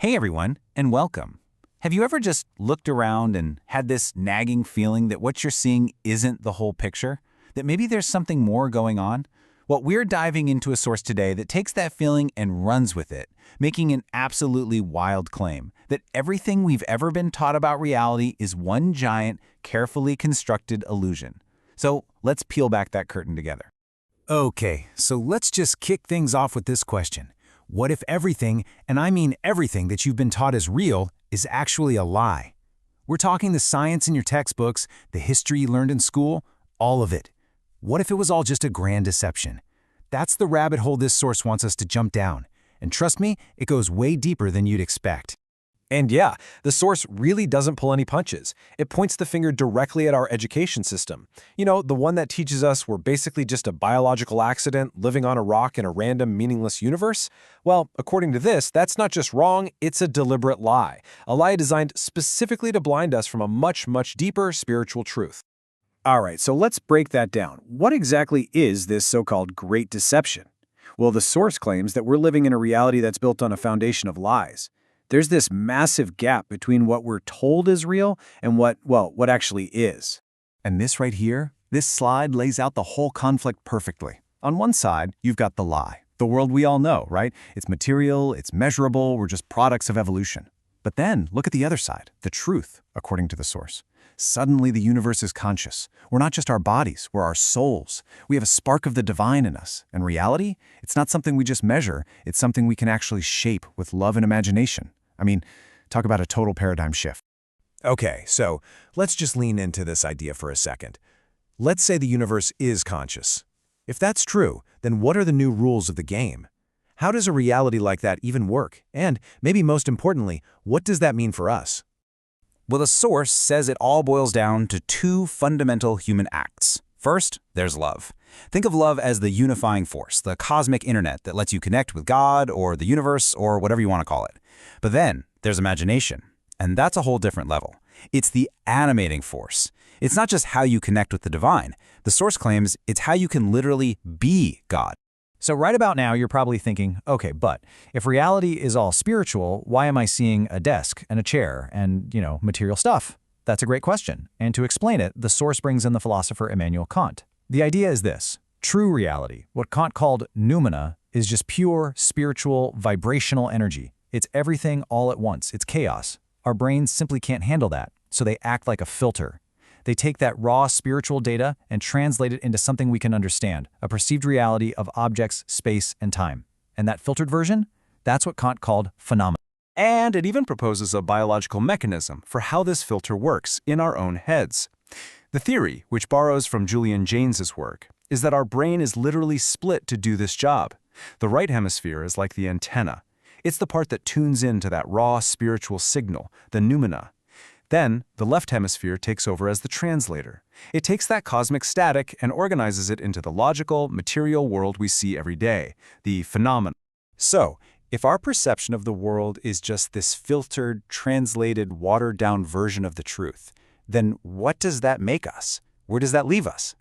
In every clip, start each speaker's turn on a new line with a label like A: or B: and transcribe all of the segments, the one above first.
A: Hey everyone, and welcome. Have you ever just looked around and had this nagging feeling that what you're seeing isn't the whole picture? That maybe there's something more going on? Well, we're diving into a source today that takes that feeling and runs with it, making an absolutely wild claim that everything we've ever been taught about reality is one giant, carefully constructed illusion. So let's peel back that curtain together.
B: Okay, so let's just kick things off with this question. What if everything, and I mean everything that you've been taught is real, is actually a lie? We're talking the science in your textbooks, the history you learned in school, all of it. What if it was all just a grand deception? That's the rabbit hole this source wants us to jump down. And trust me, it goes way deeper than you'd expect.
C: And yeah, the source really doesn't pull any punches. It points the finger directly at our education system. You know, the one that teaches us we're basically just a biological accident living on a rock in a random, meaningless universe? Well, according to this, that's not just wrong, it's a deliberate lie. A lie designed specifically to blind us from a much, much deeper spiritual truth. All right, so let's break that down. What exactly is this so-called Great Deception? Well, the source claims that we're living in a reality that's built on a foundation of lies. There's this massive gap between what we're told is real and what actually is.
D: And this right here, this slide lays out the whole conflict perfectly. On one side, you've got the lie, the world we all know, right? It's material, it's measurable, we're just products of evolution. But then, look at the other side, the truth, according to the source. Suddenly, the universe is conscious. We're not just our bodies, we're our souls. We have a spark of the divine in us. And reality, it's not something we just measure, it's something we can actually shape with love and imagination. I mean, talk about a total paradigm shift.
B: Okay, so let's just lean into this idea for a second. Let's say the universe is conscious. If that's true, then what are the new rules of the game? How does a reality like that even work? And, maybe most importantly, what does that mean for us?
A: Well, the source says it all boils down to two fundamental human acts. First, there's love. Think of love as the unifying force, the cosmic internet that lets you connect with God or the universe or whatever you want to call it. But then there's imagination, and that's a whole different level. It's the animating force. It's not just how you connect with the divine. The source claims it's how you can literally be God.
E: So right about now, you're probably thinking, okay, but if reality is all spiritual, why am I seeing a desk and a chair and, material stuff? That's a great question. And to explain it, the source brings in the philosopher Immanuel Kant. The idea is this: true reality, what Kant called noumena, is just pure, spiritual, vibrational energy. It's everything all at once. It's chaos. Our brains simply can't handle that, so they act like a filter. They take that raw spiritual data and translate it into something we can understand, a perceived reality of objects, space, and time. And that filtered version? That's what Kant called phenomena.
C: And it even proposes a biological mechanism for how this filter works in our own heads. The theory, which borrows from Julian Jaynes's work, is that our brain is literally split to do this job. The right hemisphere is like the antenna. It's the part that tunes into that raw spiritual signal, the noumena. Then, the left hemisphere takes over as the translator. It takes that cosmic static and organizes it into the logical, material world we see every day, the phenomena. So, if our perception of the world is just this filtered, translated, watered-down version of the truth, then what does that make us? Where does that leave us?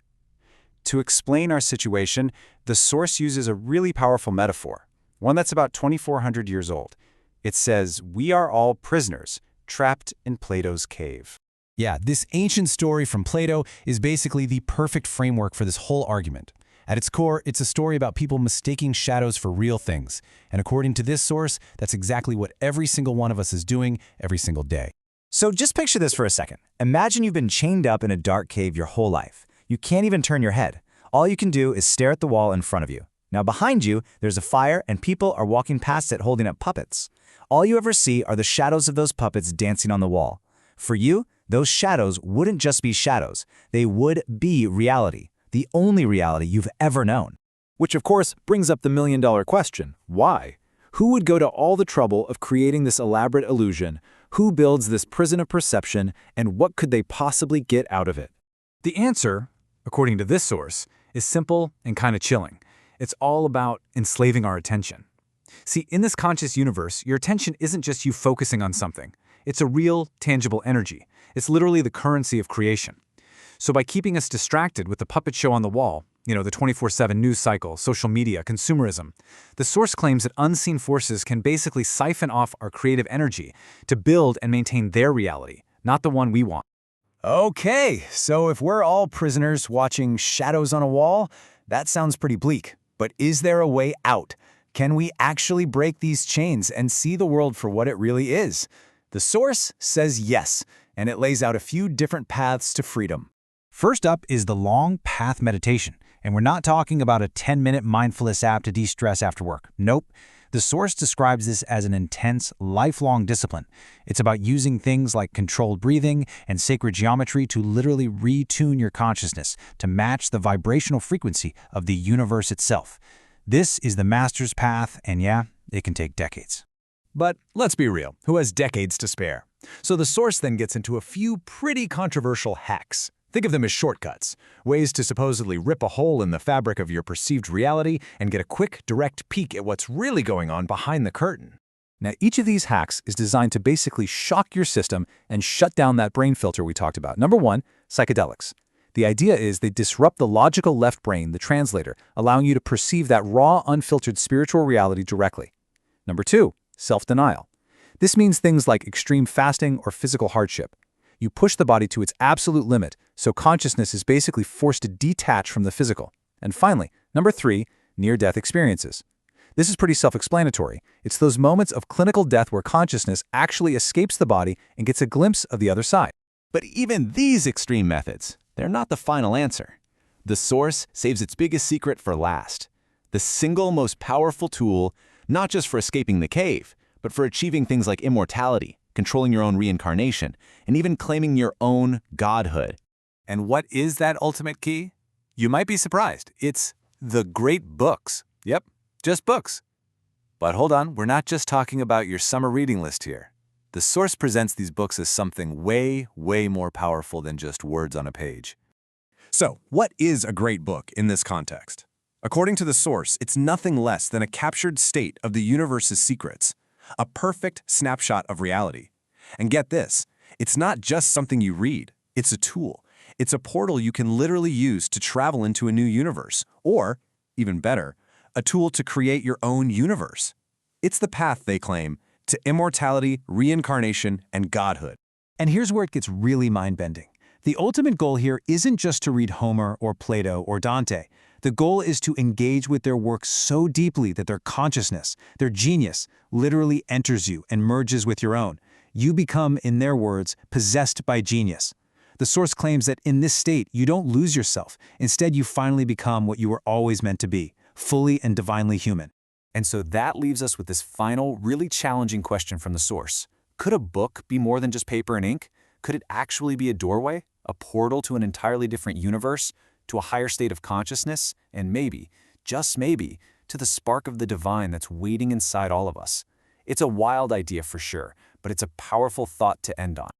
C: To explain our situation, the source uses a really powerful metaphor, one that's about 2,400 years old. It says, we are all prisoners, trapped in Plato's cave.
B: Yeah, this ancient story from Plato is basically the perfect framework for this whole argument. At its core, it's a story about people mistaking shadows for real things. And according to this source, that's exactly what every single one of us is doing every single day.
E: So just picture this for a second. Imagine you've been chained up in a dark cave your whole life. You can't even turn your head. All you can do is stare at the wall in front of you. Now behind you, there's a fire and people are walking past it holding up puppets. All you ever see are the shadows of those puppets dancing on the wall. For you, those shadows wouldn't just be shadows. They would be reality, the only reality you've ever known.
C: Which of course brings up the million-dollar question, why? Who would go to all the trouble of creating this elaborate illusion? Who builds this prison of perception, and what could they possibly get out of it? The answer, according to this source, is simple and kind of chilling. It's all about enslaving our attention. See, in this conscious universe, your attention isn't just you focusing on something. It's a real, tangible energy. It's literally the currency of creation. So by keeping us distracted with the puppet show on the wall,
A: The 24/7 news cycle, social media, consumerism. The source claims that unseen forces can basically siphon off our creative energy to build and maintain their reality, not the one we want.
B: Okay, so if we're all prisoners watching shadows on a wall, that sounds pretty bleak. But is there a way out? Can we actually break these chains and see the world for what it really is? The source says yes, and it lays out a few different paths to freedom.
E: First up is the long path meditation, and we're not talking about a 10-minute mindfulness app to de-stress after work. Nope. The source describes this as an intense, lifelong discipline. It's about using things like controlled breathing and sacred geometry to literally retune your consciousness to match the vibrational frequency of the universe itself. This is the master's path, and yeah, it can take decades.
B: But let's be real, who has decades to spare? So the source then gets into a few pretty controversial hacks. Think of them as shortcuts, ways to supposedly rip a hole in the fabric of your perceived reality and get a quick, direct peek at what's really going on behind the curtain. Now, each of these hacks is designed to basically shock your system and shut down that brain filter we talked about. Number one, psychedelics. The idea is they disrupt the logical left brain, the translator, allowing you to perceive that raw, unfiltered spiritual reality directly. Number two, self-denial. This means things like extreme fasting or physical hardship. You push the body to its absolute limit, so consciousness is basically forced to detach from the physical. And finally, number three, near-death experiences. This is pretty self-explanatory. It's those moments of clinical death where consciousness actually escapes the body and gets a glimpse of the other side.
D: But even these extreme methods, they're not the final answer. The source saves its biggest secret for last. The single most powerful tool, not just for escaping the cave, but for achieving things like immortality, controlling your own reincarnation, and even claiming your own godhood.
A: And what is that ultimate key? You might be surprised. It's the great books. Yep, just books. But hold on, we're not just talking about your summer reading list here. The source presents these books as something way, way more powerful than just words on a page.
C: So, what is a great book in this context? According to the source, it's nothing less than a captured state of the universe's secrets, a perfect snapshot of reality. And get this, it's not just something you read, it's a tool. It's a portal you can literally use to travel into a new universe, or, even better, a tool to create your own universe. It's the path, they claim, to immortality, reincarnation, and godhood.
B: And here's where it gets really mind-bending. The ultimate goal here isn't just to read Homer or Plato or Dante. The goal is to engage with their work so deeply that their consciousness, their genius, literally enters you and merges with your own. You become, in their words, possessed by genius. The source claims that in this state, you don't lose yourself. Instead, you finally become what you were always meant to be, fully and divinely human.
D: And so that leaves us with this final, really challenging question from the source. Could a book be more than just paper and ink? Could it actually be a doorway, a portal to an entirely different universe, to a higher state of consciousness, and maybe, just maybe, to the spark of the divine that's waiting inside all of us? It's a wild idea for sure, but it's a powerful thought to end on.